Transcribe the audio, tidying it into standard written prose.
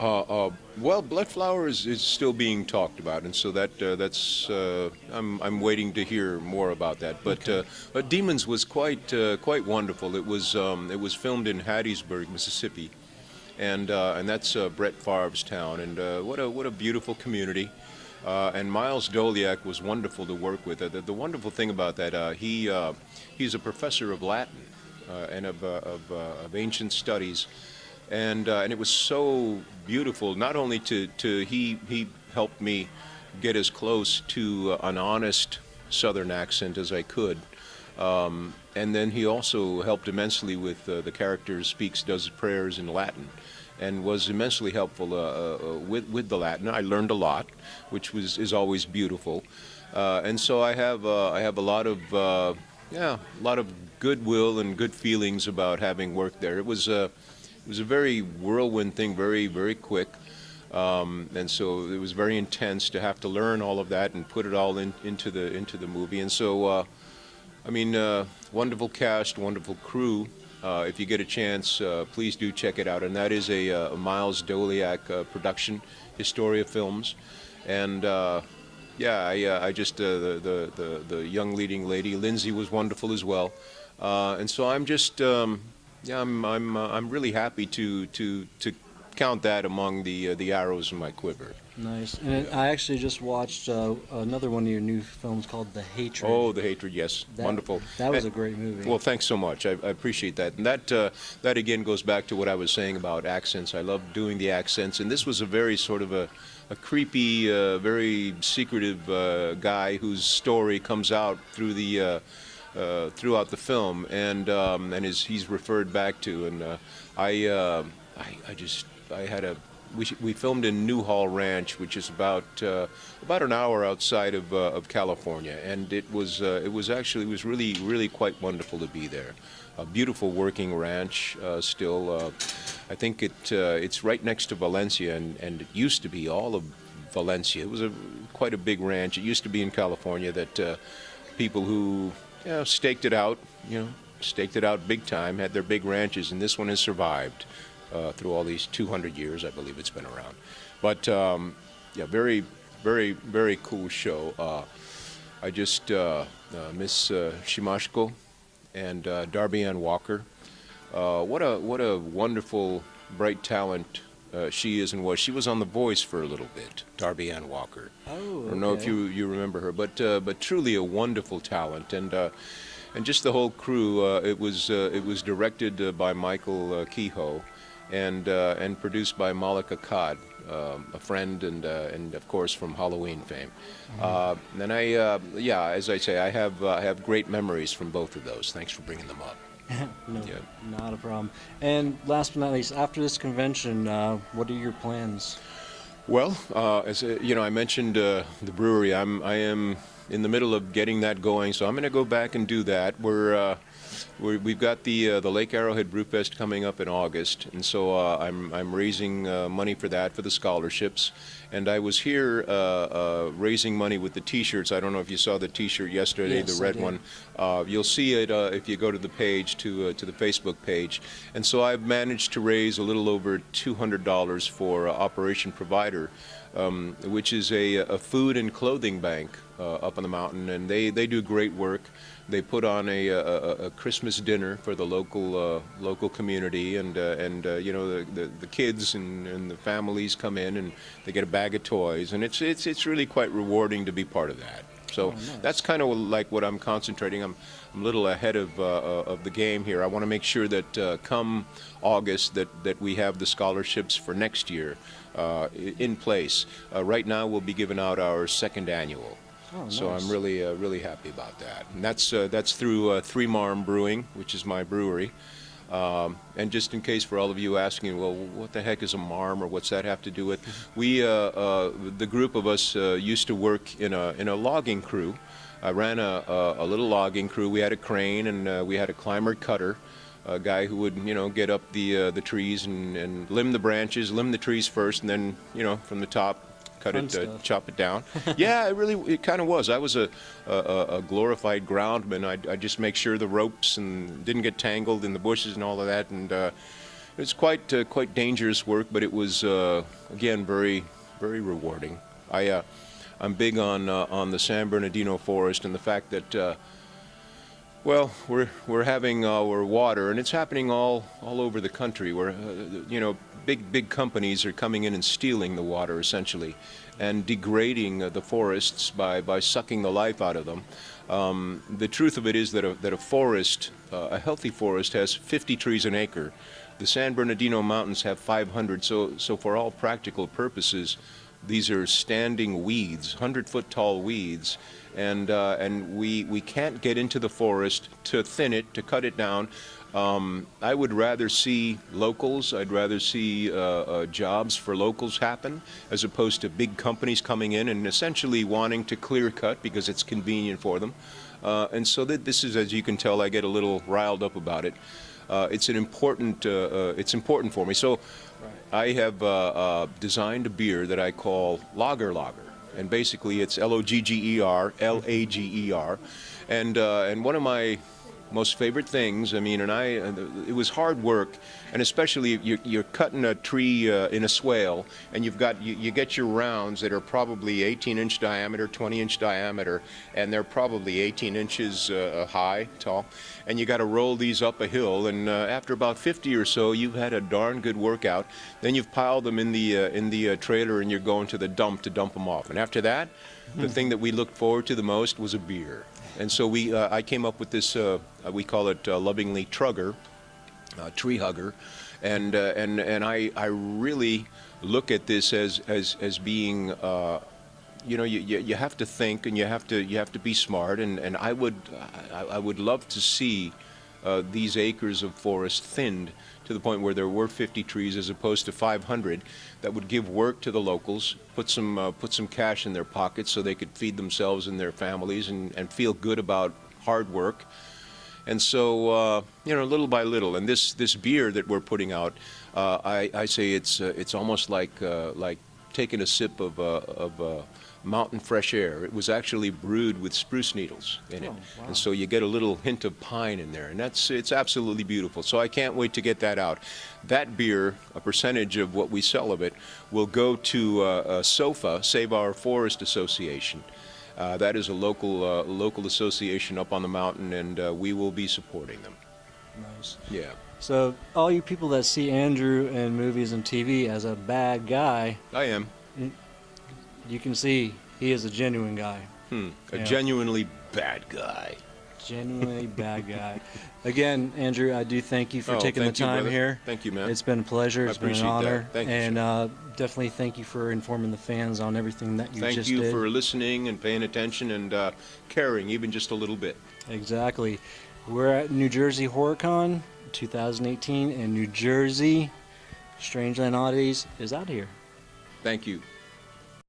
Well, Blood Flower is still being talked about, and so I'm waiting to hear more about that. But Demons was quite wonderful. It was filmed in Hattiesburg, Mississippi, and that's Brett Favre's town, and what a beautiful community. And Miles Doliak was wonderful to work with. The wonderful thing about that, he's a professor of Latin and of ancient studies. And it was so beautiful. Not only he helped me get as close to an honest Southern accent as I could, and then he also helped immensely with the character does prayers in Latin, and was immensely helpful with the Latin. I learned a lot, which is always beautiful, and so I have a lot of goodwill and good feelings about having worked there. It was a very whirlwind thing, very, very quick. And so it was very intense to have to learn all of that and put it all into the movie. And so, wonderful cast, wonderful crew. If you get a chance, please do check it out. And that is a Miles Doliak production, Historia Films. And I just the young leading lady, Lindsay, was wonderful as well. And so I'm just. I'm really happy to count that among the arrows in my quiver. Nice. And I actually just watched another one of your new films called The Hatred. Oh, The Hatred, yes. Wonderful. That was a great movie. Well, thanks so much. I appreciate that. And that again goes back to what I was saying about accents. I love doing the accents, and this was a very sort of a creepy, very secretive guy whose story comes out through throughout the film, and he's referred back to, and we filmed in Newhall Ranch, which is about an hour outside of California, and it was really quite wonderful to be there. A beautiful working ranch still. I think it's right next to Valencia, and it used to be all of Valencia. It was quite a big ranch. It used to be in California that people who staked it out big time, had their big ranches, and this one has survived through all these 200 years, I believe it's been around. But very, very, very cool show. I just miss Shimashko and Darby Ann Walker. What a wonderful, bright talent she is and was. She was on The Voice for a little bit, Darby Ann Walker. Oh, okay. I don't know if you remember her, but truly a wonderful talent, and just the whole crew. It was directed by Michael Kehoe, and produced by Malika Akkad, a friend and of course from Halloween fame. Mm-hmm. And as I say, I have great memories from both of those. Thanks for bringing them up. No, not a problem. And last but not least, after this convention, what are your plans? Well, as I mentioned the brewery. I am in the middle of getting that going, so I'm going to go back and do that. We've got the Lake Arrowhead Brewfest coming up in August, and so I'm raising money for that, for the scholarships. And I was here raising money with the T-shirts. I don't know if you saw the T-shirt yesterday, yes, the red one. You'll see it if you go to the page, to the Facebook page. And so I've managed to raise a little over $200 for Operation Provider, which is a food and clothing bank up on the mountain, and they do great work. They put on a Christmas dinner for the local community, and the kids and the families come in and they get a bag of toys, and it's really quite rewarding to be part of that. So nice. That's kind of like what I'm concentrating. I'm a little ahead of the game here. I want to make sure that come August that we have the scholarships for next year in place. Right now we'll be giving out our second annual. Oh, nice. So I'm really happy about that. And that's through 3 Marm Brewing, which is my brewery. And just in case for all of you asking, well, what the heck is a Marm, or what's that have to do with? We, the group of us, used to work in a logging crew. I ran a little logging crew. We had a crane, and we had a climber cutter, a guy who would get up the trees and limb the branches, limb the trees first, and then from the top, cut Fun it, stuff. chop it down. Yeah, it kind of was. I was a glorified groundman. I just make sure the ropes and didn't get tangled in the bushes and all of that. And It's quite dangerous work, but it was again very rewarding. I'm big on the San Bernardino forest and the fact that well, we're having our water, and it's happening all over the country. Where you know, big companies are coming in and stealing the water essentially, and degrading the forests by sucking the life out of them. The truth of it is that a forest, a healthy forest, has 50 trees an acre. The San Bernardino Mountains have 500. So for all practical purposes, these are standing weeds, 100-foot tall weeds, and we can't get into the forest to thin it, to cut it down. I would rather see locals. I'd rather see jobs for locals happen, as opposed to big companies coming in and essentially wanting to clear cut because it's convenient for them. And so this is, as you can tell, I get a little riled up about it. It's important for me. So I have designed a beer that I call Lager, and basically it's Logger, Lager, and one of my most favorite things. I mean, it was hard work, and especially you're cutting a tree in a swale, and you get your rounds that are probably 18-inch diameter, 20-inch diameter, and they're probably 18 inches tall, and you got to roll these up a hill. And after about 50 or so, you've had a darn good workout. Then you've piled them in the trailer, and you're going to the dump to dump them off. And after that, the thing that we looked forward to the most was a beer. And so I came up with this, we call it lovingly Trugger, tree hugger, and I really look at this as being, you know, you have to think, and you have to be smart, and I would love to see these acres of forest thinned to the point where there were 50 trees as opposed to 500. That would give work to the locals, put some cash in their pockets so they could feed themselves and their families and feel good about hard work. And so you know, little by little, and this beer that we're putting out, I say it's almost like taking a sip of mountain fresh air. It was actually brewed with spruce needles in it. Oh, wow. And so you get a little hint of pine in there, and it's absolutely beautiful. So I can't wait to get that out. That beer, a percentage of what we sell of it, will go to SOFA, Save Our Forest Association. That is a local association up on the mountain, and we will be supporting them. Nice. Yeah. So all you people that see Andrew in movies and TV as a bad guy, I am. You can see he is a genuine guy. A genuinely bad guy. Genuinely bad guy. Again, Andrew, I do thank you for taking the time here. Thank you, man. It's been a pleasure. It's been an honor. Thank you, and definitely thank you for informing the fans on everything that you just did. Thank you for listening and paying attention and caring, even just a little bit. Exactly. We're at New Jersey HorrorCon 2018 in New Jersey. StrangeLand Oddities is out here. Thank you.